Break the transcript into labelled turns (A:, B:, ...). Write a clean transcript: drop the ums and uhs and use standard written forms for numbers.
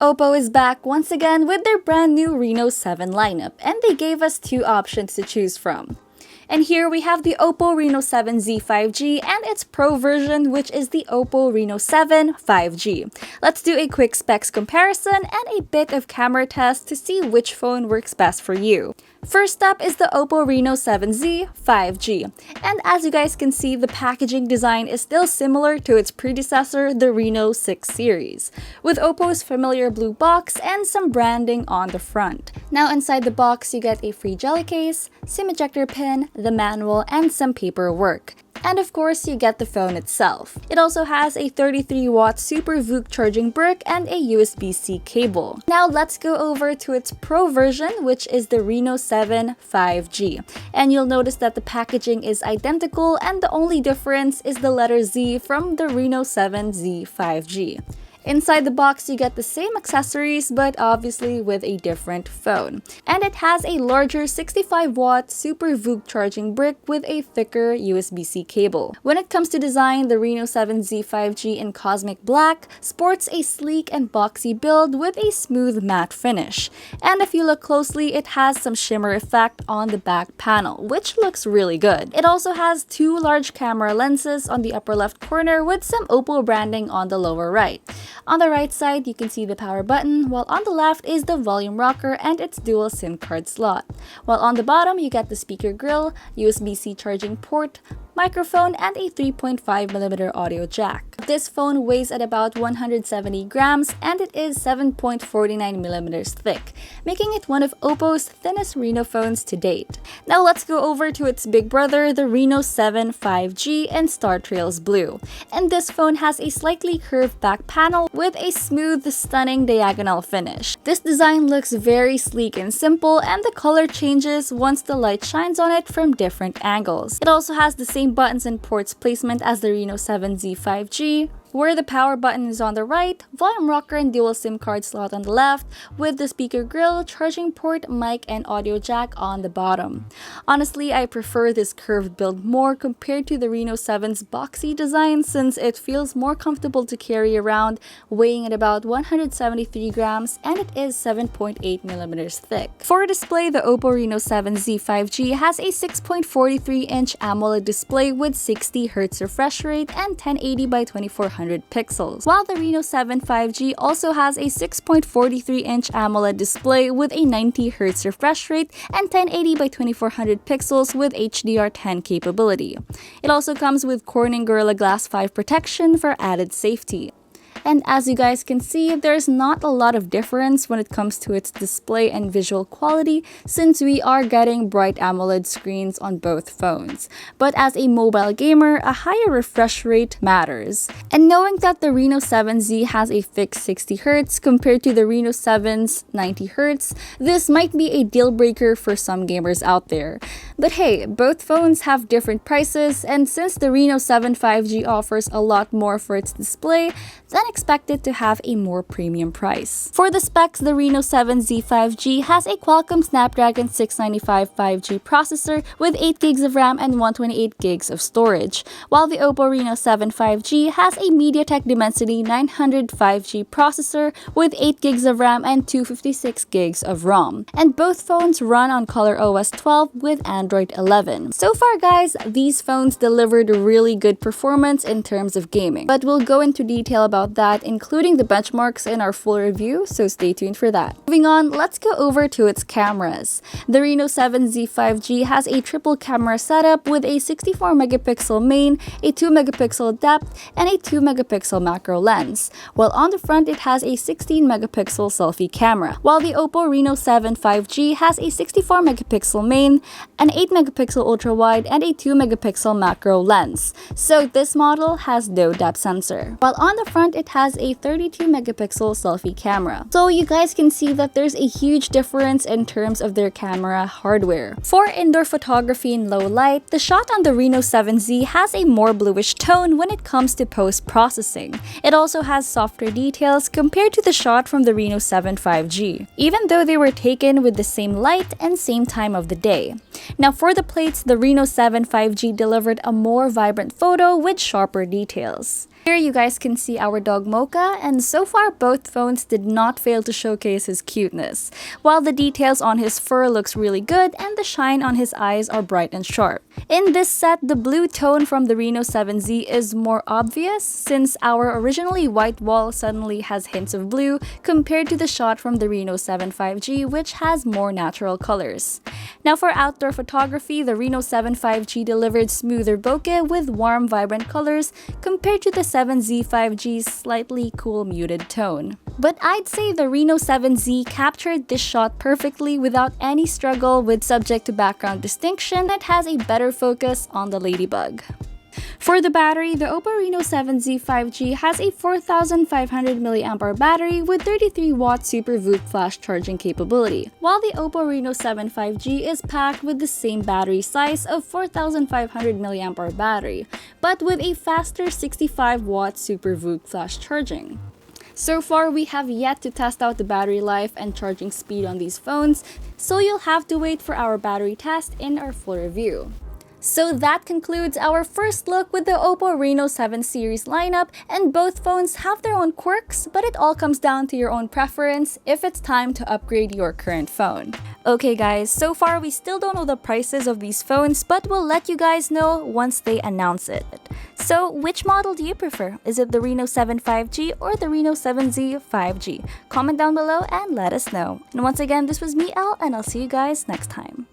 A: OPPO is back once again with their brand new Reno 7 lineup, and they gave us two options to choose from. And here we have the OPPO Reno 7Z 5G and its Pro version, which is the OPPO Reno 7 5G. Let's do a quick specs comparison and a bit of camera test to see which phone works best for you. First up is the OPPO Reno 7Z 5G. And as you guys can see, the packaging design is still similar to its predecessor, the Reno 6 series, with OPPO's familiar blue box and some branding on the front. Now inside the box, you get a free jelly case, SIM ejector pin, the manual, and some paperwork. And of course, you get the phone itself. It also has a 33-watt Super VOOC charging brick and a USB-C cable. Now let's go over to its Pro version, which is the Reno 7 5G. And you'll notice that the packaging is identical and the only difference is the letter Z from the Reno 7Z 5G. Inside the box, you get the same accessories, but obviously with a different phone. And it has a larger 65-watt Super VOOC charging brick with a thicker USB-C cable. When it comes to design, the Reno 7Z 5G in Cosmic Black sports a sleek and boxy build with a smooth matte finish. And if you look closely, it has some shimmer effect on the back panel, which looks really good. It also has two large camera lenses on the upper left corner with some OPPO branding on the lower right. On the right side, you can see the power button, while on the left is the volume rocker and its dual SIM card slot. While on the bottom, you get the speaker grill, USB-C charging port, microphone, and a 3.5mm audio jack. This phone weighs at about 170 grams and it is 7.49mm thick, making it one of OPPO's thinnest Reno phones to date. Now let's go over to its big brother, the Reno 7 5G in Star Trails Blue. And this phone has a slightly curved back panel with a smooth, stunning diagonal finish. This design looks very sleek and simple, and the color changes once the light shines on it from different angles. It also has the same buttons and ports placement as the Reno 7Z 5G, where the power button is on the right, volume rocker and dual SIM card slot on the left, with the speaker grill, charging port, mic, and audio jack on the bottom. Honestly, I prefer this curved build more compared to the Reno 7's boxy design since it feels more comfortable to carry around, weighing at about 173 grams and it is 7.8mm thick. For display, the OPPO Reno 7Z 5G has a 6.43-inch AMOLED display with 60Hz refresh rate and 1080 by 2400 pixels, while the Reno 7 5G also has a 6.43-inch AMOLED display with a 90Hz refresh rate and 1080 by 2400 pixels with HDR10 capability. It also comes with Corning Gorilla Glass 5 protection for added safety. And as you guys can see, there's not a lot of difference when it comes to its display and visual quality since we are getting bright AMOLED screens on both phones. But as a mobile gamer, a higher refresh rate matters. And knowing that the Reno 7Z has a fixed 60Hz compared to the Reno 7's 90Hz, this might be a deal breaker for some gamers out there. But hey, both phones have different prices, and since the Reno 7 5G offers a lot more for its display, then expect it to have a more premium price. For the specs, the Reno 7Z 5G has a Qualcomm Snapdragon 695 5G processor with 8GB of RAM and 128GB of storage, while the OPPO Reno 7 5G has a MediaTek Dimensity 900 5G processor with 8GB of RAM and 256GB of ROM. And both phones run on ColorOS 12 with Android 11. So far guys, these phones delivered really good performance in terms of gaming, but we'll go into detail about that, including the benchmarks in our full review, so stay tuned for that. Moving on, let's go over to its cameras. The Reno 7Z 5G has a triple camera setup with a 64MP main, a 2MP depth, and a 2MP macro lens, while on the front it has a 16MP selfie camera, while the OPPO Reno 7 5G has a 64MP main, an 8MP ultra-wide, and a 2MP macro lens. So this model has no depth sensor, while on the front it has a 32MP selfie camera. So you guys can see that there's a huge difference in terms of their camera hardware. For indoor photography in low light, the shot on the Reno 7Z has a more bluish tone when it comes to post-processing. It also has softer details compared to the shot from the Reno 7 5G, even though they were taken with the same light and same time of the day. Now for the plates, the Reno 7 5G delivered a more vibrant photo with sharper details. Here you guys can see our dog Mocha, and so far both phones did not fail to showcase his cuteness, while the details on his fur looks really good and the shine on his eyes are bright and sharp. In this set, the blue tone from the Reno 7Z is more obvious since our originally white wall suddenly has hints of blue compared to the shot from the Reno 7 5G, which has more natural colors. Now for outdoor photography, the Reno 7 5G delivered smoother bokeh with warm vibrant colors compared to the 7Z 5G's slightly cool muted tone. But I'd say the Reno 7Z captured this shot perfectly without any struggle with subject to background distinction that has a better focus on the ladybug. For the battery, the OPPO Reno 7Z 5G has a 4500 mAh battery with 33-watt Super VOOC flash charging capability, while the OPPO Reno 7 5G is packed with the same battery size of 4500 mAh battery, but with a faster 65-watt Super VOOC flash charging. So far, we have yet to test out the battery life and charging speed on these phones, so you'll have to wait for our battery test in our full review. So that concludes our first look with the OPPO Reno 7 series lineup, and both phones have their own quirks, but it all comes down to your own preference if it's time to upgrade your current phone. Okay guys, so far we still don't know the prices of these phones, but we'll let you guys know once they announce it. So which model do you prefer? Is it the Reno 7 5G or the Reno 7Z 5G? Comment down below and let us know. And once again, this was me, Elle, and I'll see you guys next time.